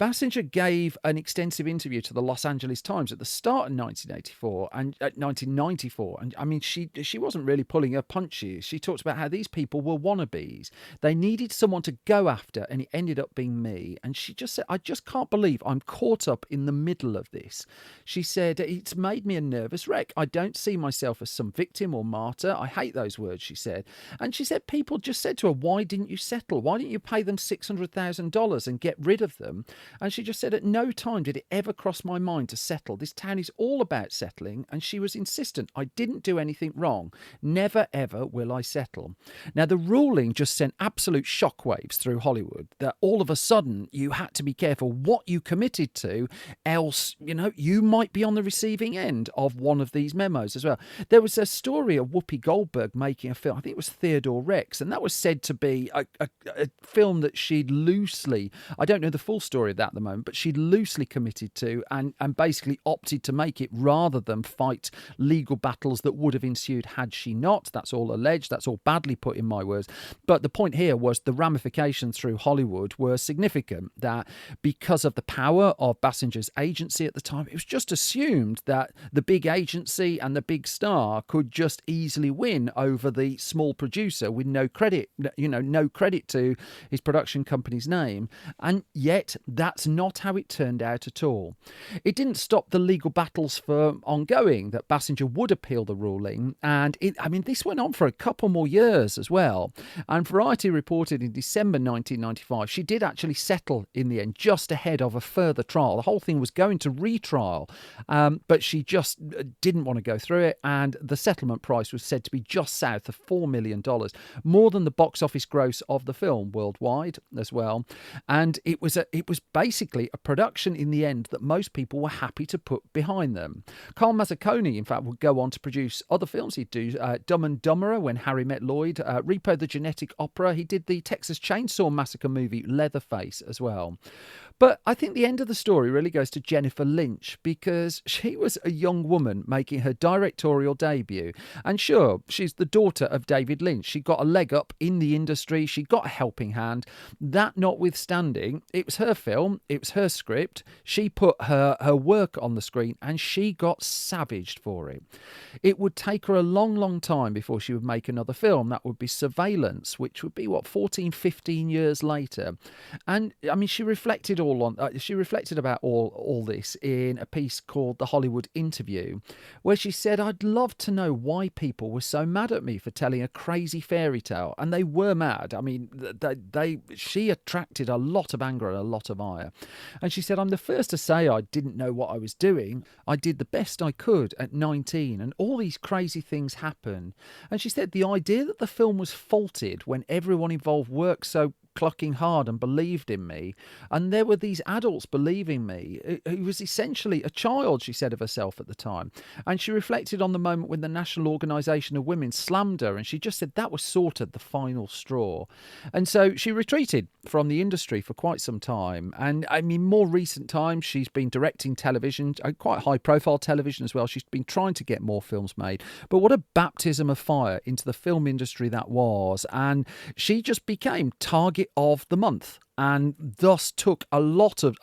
Basinger gave an extensive interview to the Los Angeles Times at the start of 1994 and 1994, and I mean she wasn't really pulling her punches. She talked about how these people were wannabes. They needed someone to go after, and it ended up being me. And she just said, "I just can't believe I'm caught up in the middle of this." She said, "It's made me a nervous wreck. I don't see myself as some victim or martyr. I hate those words," she said. And she said people just said to her, "Why didn't you settle? Why didn't you pay them $600,000 and get rid of them?" And she just said, "At no time did it ever cross my mind to settle. This town is all about settling." And she was insistent, "I didn't do anything wrong. Never, ever will I settle." Now, the ruling just sent absolute shockwaves through Hollywood, that all of a sudden you had to be careful what you committed to, else, you might be on the receiving end of one of these memos as well. There was a story of Whoopi Goldberg making a film, I think it was Theodore Rex, and that was said to be a film that she'd loosely, I don't know the full story of that at the moment, but she'd loosely committed to and basically opted to make it rather than fight legal battles that would have ensued had she not. That's all alleged. That's all badly put in my words. But the point here was the ramifications through Hollywood were significant, that because of the power of Basinger's agency at the time, it was just assumed that the big agency and the big star could just easily win over the small producer with no credit, no credit to his production company's name. And yet that's not how it turned out at all. It didn't stop the legal battles for ongoing, that Basinger would appeal the ruling, and this went on for a couple more years as well. And Variety reported in December 1995 she did actually settle in the end, just ahead of a further trial. The whole thing was going to retrial, but she just didn't want to go through it, and the settlement price was said to be just south of $4 million, more than the box office gross of the film worldwide as well. And it was basically a production in the end that most people were happy to put behind them. Carl Mazzaconi, in fact, would go on to produce other films. He'd do Dumb and Dumberer, When Harry Met Lloyd, Repo the Genetic Opera. He did the Texas Chainsaw Massacre movie Leatherface as well. But I think the end of the story really goes to Jennifer Lynch, because she was a young woman making her directorial debut. And sure, she's the daughter of David Lynch. She got a leg up in the industry. She got a helping hand. That notwithstanding, it was her film. It was her script. She put her work on the screen, and she got savaged for it. It would take her a long, long time before she would make another film. That would be Surveillance, which would be, 14, 15 years later. And, she reflected about all this in a piece called The Hollywood Interview, where she said, "I'd love to know why people were so mad at me for telling a crazy fairy tale." And they were mad. She attracted a lot of anger and a lot of ire. And she said, "I'm the first to say I didn't know what I was doing. I did the best I could at 19, and all these crazy things happened." And she said the idea that the film was faulted when everyone involved worked so clocking hard and believed in me, and there were these adults believing me, who was essentially a child, she said of herself at the time. And she reflected on the moment when the National Organisation of Women slammed her, and she just said that was sort of the final straw. And so she retreated from the industry for quite some time. And more recent times, she's been directing television, quite high profile television as well. She's been trying to get more films made. But what a baptism of fire into the film industry that was. And she just became target of the month, and thus took a lot of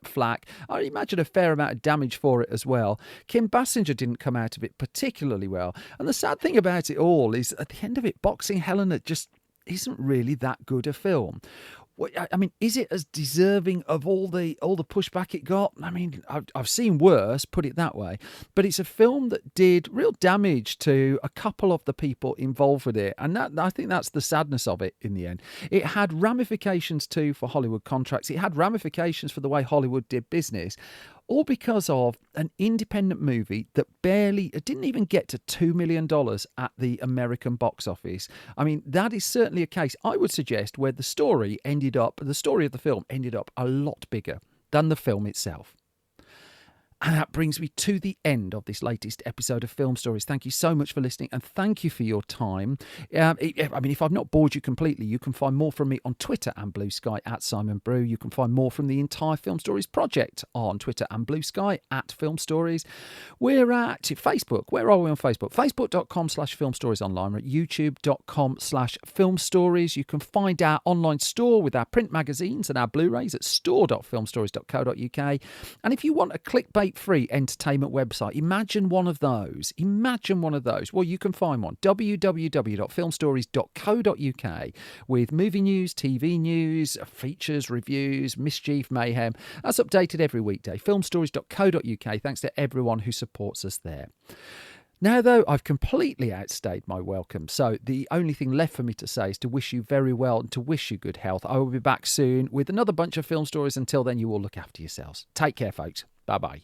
flack. I imagine a fair amount of damage for it as well. Kim Basinger didn't come out of it particularly well. And the sad thing about it all is, at the end of it, Boxing Helena just isn't really that good a film. I mean, is it as deserving of all the pushback it got? I mean, I've seen worse, put it that way. But it's a film that did real damage to a couple of the people involved with it, and I think that's the sadness of it in the end. It had ramifications too for Hollywood contracts. It had ramifications for the way Hollywood did business. All because of an independent movie that didn't even get to $2 million at the American box office. I mean, that is certainly a case, I would suggest, where the story of the film ended up a lot bigger than the film itself. And that brings me to the end of this latest episode of Film Stories. Thank you so much for listening, and thank you for your time. If I've not bored you completely, you can find more from me on Twitter and Blue Sky at Simon Brew. You can find more from the entire Film Stories project on Twitter and Blue Sky at Film Stories. We're at Facebook. Where are we on Facebook? Facebook.com/Film Stories Online. We're at YouTube.com/Film Stories. You can find our online store with our print magazines and our Blu-rays at store.filmstories.co.uk. And if you want a clickbait free entertainment website, imagine one of those. Well, you can find one. www.filmstories.co.uk with movie news, TV news, features, reviews, mischief, mayhem. That's updated every weekday. Filmstories.co.uk. Thanks to everyone who supports us there. Now, though, I've completely outstayed my welcome, so the only thing left for me to say is to wish you very well and to wish you good health. I will be back soon with another bunch of film stories. Until then, you all look after yourselves. Take care, folks. Bye-bye.